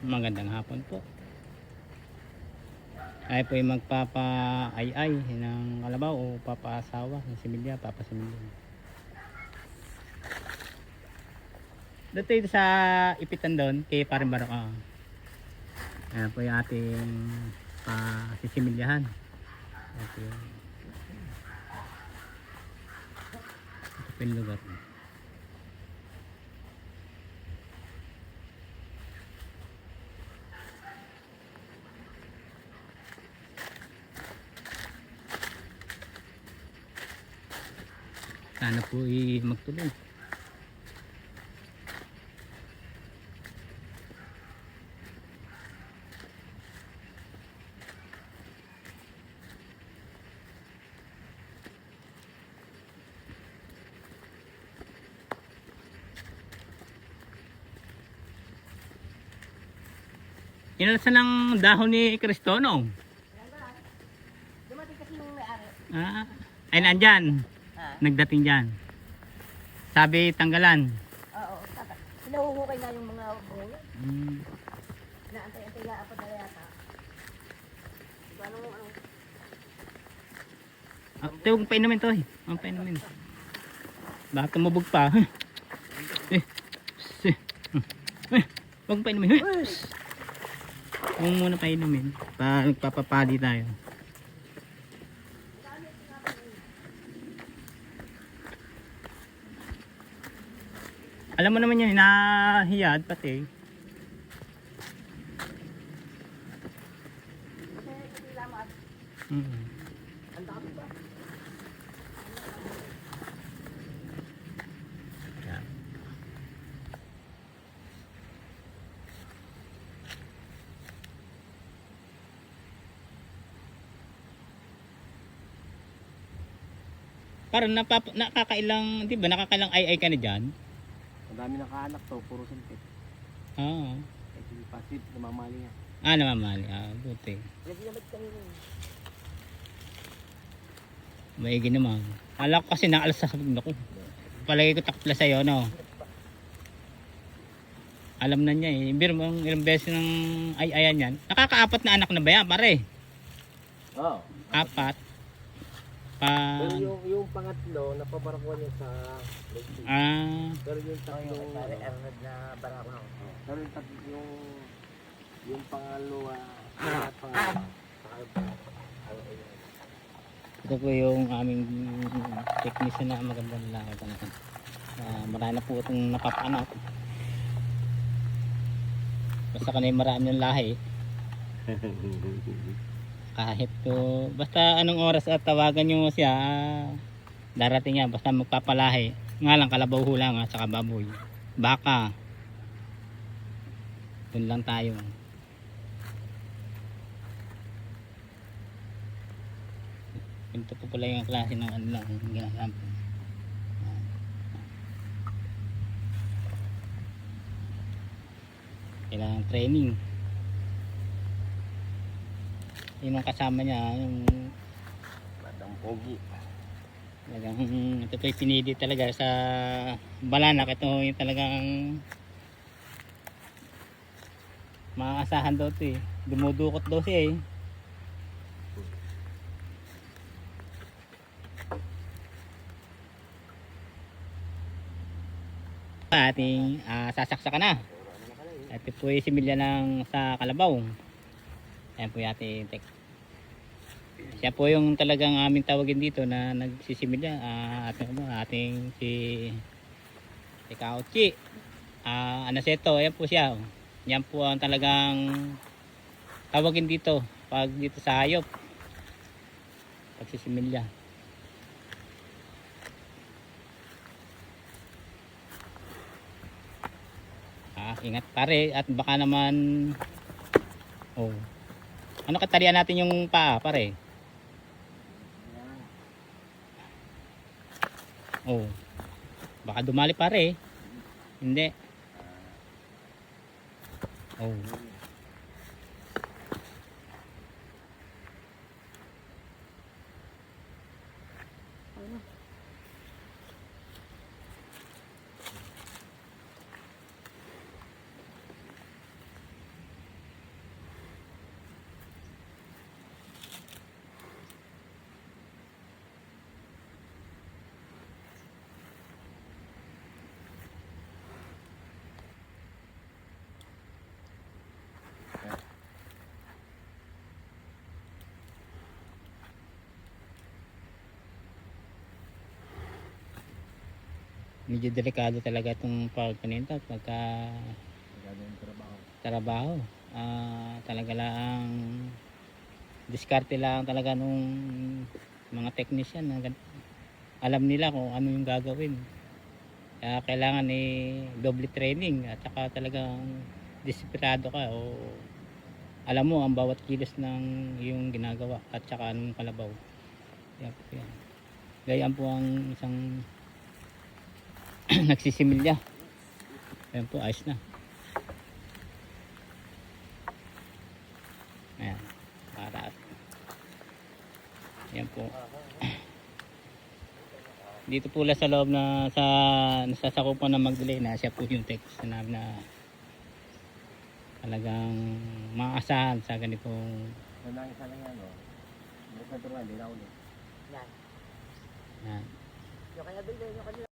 Magandang hapon po. Ay po yung magpapa-ay-ay ng kalabaw o papa-asawa ng similya, papa-similya. Dito sa ipitan doon, kay Paring Barok. Ayan po yung ating sisimilyahan. Ito po yung lugar. Sana po magtuloy. Inalasan ng dahon ni Cristono. Dumating kasi nung may-ari. Ay nandyan. Nagdating dyan. Sabi tanggalan. Oo, pinahuhukay na yung mga bunga. Hmm. Naantay-antay lang ako na yata. Ano. Ito huwag painumin to. Huwag painumin. Baka tumubog pa. Huwag painumin. Huwag muna painumin. Nagpapapali tayo. Alam mo naman yan, hinahiyad pati. Ang dami ba? Yan. Parang nakakailang, di ba nakakailang ay ka na dyan? Ang dami nakaanak to, puro sumpit. Oo. Eh, hindi pasit, namamali nga. Namamali. Buti. Naglamad kami nun. Maigi naman. Kala ko kasi naalas sa sabog ko. Palagi ko takpla sa'yo, no? Alam na niya eh. Biro mo ilang beses ng ay-ayan yan. Nakakaapat na anak na ba yan, pare? Oo. Apat. Pero yung pangatlo, napabarakuan niya sa lake. Pero yung tatlo, Arnold na barako na. pero yung tatlo, yung pangalawa, at pangalawa, Ito po yung aming technician na magandang lalaki pa natin. Marami na po itong napapanak. Basta kanay marami yung lahi. Kahit po, basta anong oras at tawagan nyo siya, darating yan. Basta magpapalahi. Nga lang, kalabaw hula nga, saka baboy. Baka. Doon lang tayo. Ito po pala yung klase ng ano lang, ginagamit. Kailangan training. Yun ang kasama niya, yung batang pogi. talagang ito po yung pinili talaga sa balanak. Ito yung talagang maaasahan daw ito eh. Dumudukot daw siya eh. Ating sasaksakan na. Ito po yung similya ng sa kalabaw. Ayan po yung ating siya po yung talagang aming tawagin dito na nagsisimilya. Ating si Kauchi. Anaseto, ayan po siya. Yan po ang talagang tawagin dito pag dito sa hayop. Pagsisimilya. Ingat pare at baka naman ano katalian natin yung paa pare? Baka dumali pare. Hindi. medyo delikado talaga itong pagpaninta pagka Gagawin trabaho. trabaho. Talaga lang diskarte lang talaga nung mga technician na alam nila kung ano yung gagawin. Kaya kailangan doble training at saka talagang desperado ka o alam mo ang bawat kilos ng yung ginagawa at saka anong kalabaw. Yan po yan. Gayaan po ang isang nagsisimilya. Ayan po, ayos na. Ayan, para yan po. Dito po sa loob na sa nasasakupan ng Magdalena, siya po yung text na talagang maasahan sa ganitong Nanangin sana yan, no? May kontrol, hindi na ulit. Yan. yan. Yung kaya bigay nyo kanila.